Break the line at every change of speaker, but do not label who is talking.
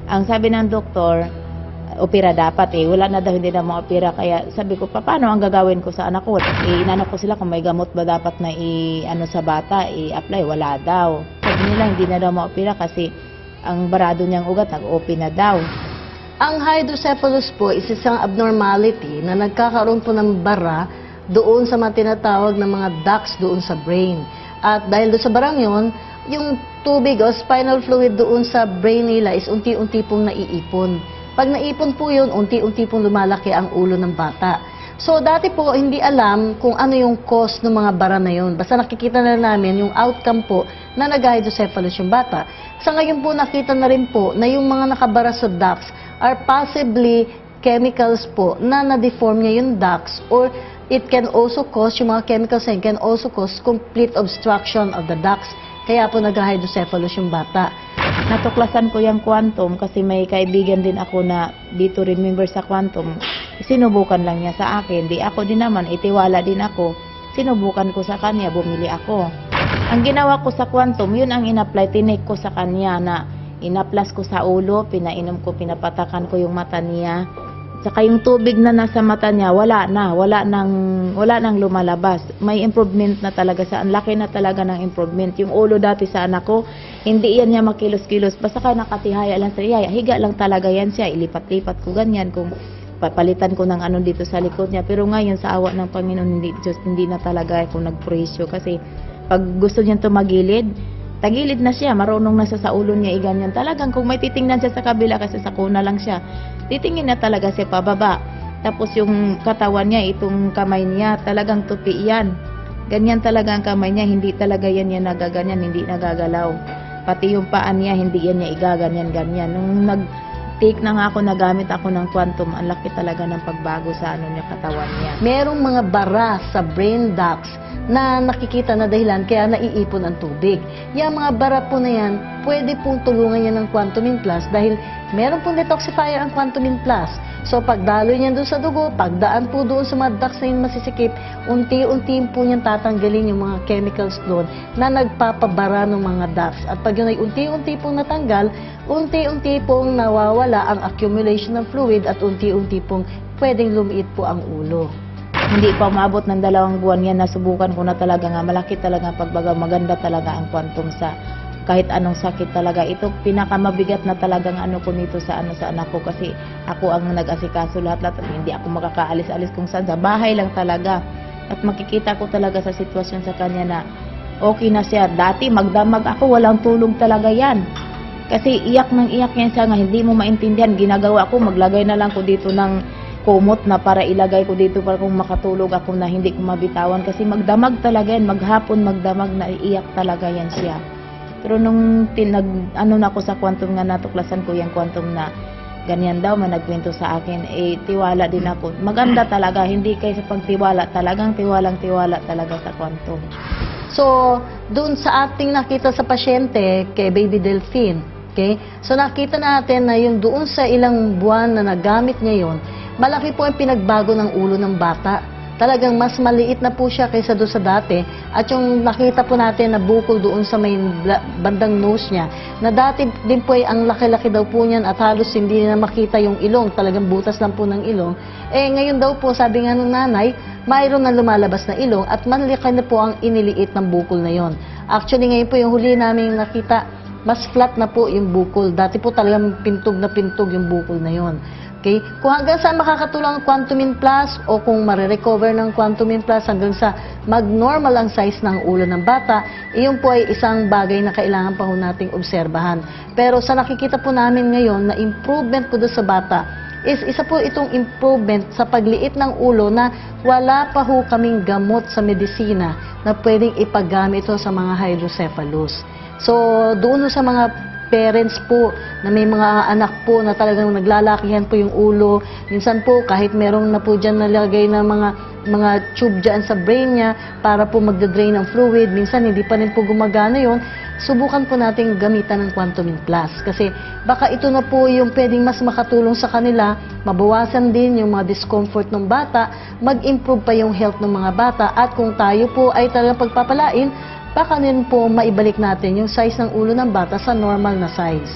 Ang sabi ng doktor, opera dapat eh. Wala na daw, hindi na ma-opera. Kaya sabi ko, paano ang gagawin ko sa anak ko? Inano ko sila kung may gamot ba dapat na sa bata, i-apply. Wala daw. Sabi nila, hindi na daw ma-opera kasi ang barado niyang ugat, nag-open na daw.
Ang hydrocephalus po is isang abnormality na nagkakaroon po ng bara doon sa mga tinatawag na mga ducts doon sa brain. At dahil doon sa barang yon, yung tubig o spinal fluid doon sa brain nila is unti-unti pong naiipon. Pag naipon po yun, unti-unti pong lumalaki ang ulo ng bata. So dati po hindi alam kung ano yung cause ng mga bara na yun. Basta nakikita na namin yung outcome po na nag-hydrocephalus yung bata. Sa ngayon po nakita na rin po na yung mga nakabara sa ducts are possibly chemicals po na na-deform niya yung ducts, or it can also cause, yung mga chemicals na can also cause complete obstruction of the ducts. Kaya po nag-hydrocephalus yung bata.
Natuklasan ko yung quantum kasi may kaibigan din ako na dito rin member sa quantum. Sinubukan lang niya sa akin. Di ako din naman, itiwala din ako. Sinubukan ko sa kanya, bumili ako. Ang ginawa ko sa quantum, yun ang in-apply, tinake ko sa kanya na inaplas ko sa ulo, pinainom ko, pinapatakan ko yung mata niya. Saka yung tubig na nasa mata niya, wala nang lumalabas. May improvement na talaga ang laki na talaga ng improvement. Yung ulo dati sa anak ko, hindi yan niya makilos-kilos. Basta kaya nakatihaya lang sa iya, higa lang talaga yan siya. Ilipat-lipat ko ganyan kung papalitan ko ng ano dito sa likod niya. Pero ngayon sa awa ng Panginoon, hindi na talaga ako nagpresyo. Kasi pag gusto niya tumagilid, tagilid na siya, marunong na sa ulo niya, iganyan. Talagang kung may titingnan siya sa kabila kasi sa kuna lang siya, titingin na talaga siya pababa. Tapos yung katawan niya, itong kamay niya, talagang tupi yan. Ganyan talaga ang kamay niya, hindi talaga yan nagaganyan, hindi nagagalaw. Pati yung paan niya, hindi yan niya igaganyan-ganyan. Nung nag-take na nga ako, nagamit ako ng quantum, ang laki talaga ng pagbago sa niya, katawan niya.
Merong mga bara sa brain ducts na nakikita na dahilan kaya naiipon ang tubig. Yung mga bara po na yan, pwede pong tulungan yan ng Quantumin Plus dahil meron pong detoxifier ang Quantumin Plus. So pagdaloy niyan doon sa dugo, pagdaan po doon sa mga ducts na yun masisikip, unti-unti po niyan tatanggalin yung mga chemicals doon na nagpapabara ng mga ducts. At pag yun ay unti-unti pong natanggal, unti-unti pong nawawala ang accumulation ng fluid at unti-unti pong pwedeng lumiit po ang ulo.
Hindi pa umabot ng 2 buwan yan, nasubukan ko na talaga nga, malaki talaga pagbaga, maganda talaga ang quantum sa kahit anong sakit talaga. Ito pinakamabigat na talagang ano ko nito sa anak ko kasi ako ang nag-asikaso lahat hindi ako makakaalis-alis kung saan, sa bahay lang talaga. At makikita ko talaga sa sitwasyon sa kanya na okay na siya. Dati magdamag ako, walang tulog talaga yan. Kasi iyak yan siya nga, hindi mo maintindihan. Ginagawa ko, maglagay na lang ko dito ng kumot na para ilagay ko dito para kung makatulog ako na hindi ko mabitawan kasi magdamag talaga yan, maghapon magdamag na iiyak talaga yan siya. Pero nung na ako sa quantum nga, natuklasan ko yung quantum na ganyan daw, may nagkwento sa akin, tiwala din ako. Maganda talaga, hindi kayo sa pagtiwala, talagang tiwalang-tiwala talaga sa quantum.
So, dun sa ating nakita sa pasyente, kay Baby Delphine, okay? So nakita natin na yung doon sa ilang buwan na nagamit niya yun, malaki po ang pinagbago ng ulo ng bata. Talagang mas maliit na po siya kaysa doon sa dati. At yung nakita po natin na bukol doon sa may bandang nose niya, na dati din po ay ang laki-laki daw po niyan at halos hindi na makita yung ilong. Talagang butas lang po ng ilong. Ngayon daw po, sabi nga ng nanay, mayroon na lumalabas na ilong at malaki na po ang iniliit ng bukol na yon. Actually, ngayon po yung huli namin nakita, mas flat na po yung bukol. Dati po talagang pintog na pintog yung bukol na yon. Okay? Kung hanggang saan makakatulong ang Quantumin Plus o kung marirecover ng Quantumin Plus hanggang sa mag-normal ang size ng ulo ng bata, iyon po ay isang bagay na kailangan pa ho nating obserbahan. Pero sa nakikita po namin ngayon na improvement po doon sa bata, is isa po itong improvement sa pagliit ng ulo na wala pa ho kaming gamot sa medisina na pwedeng ipagamit ito sa mga hydrocephalus. So, doon sa mga parents po na may mga anak po na talagang naglalakihan po yung ulo. Minsan po kahit merong na po dyan nalagay na mga tube dyan sa brain niya para po magda-drain ng fluid. Minsan hindi pa rin po gumagana yon. Subukan po natin gamitan ng Quantumin Plus kasi baka ito na po yung pwedeng mas makatulong sa kanila, mabawasan din yung mga discomfort ng bata, mag-improve pa yung health ng mga bata at kung tayo po ay talagang pagpapalain, baka din po maibalik natin yung size ng ulo ng bata sa normal na size.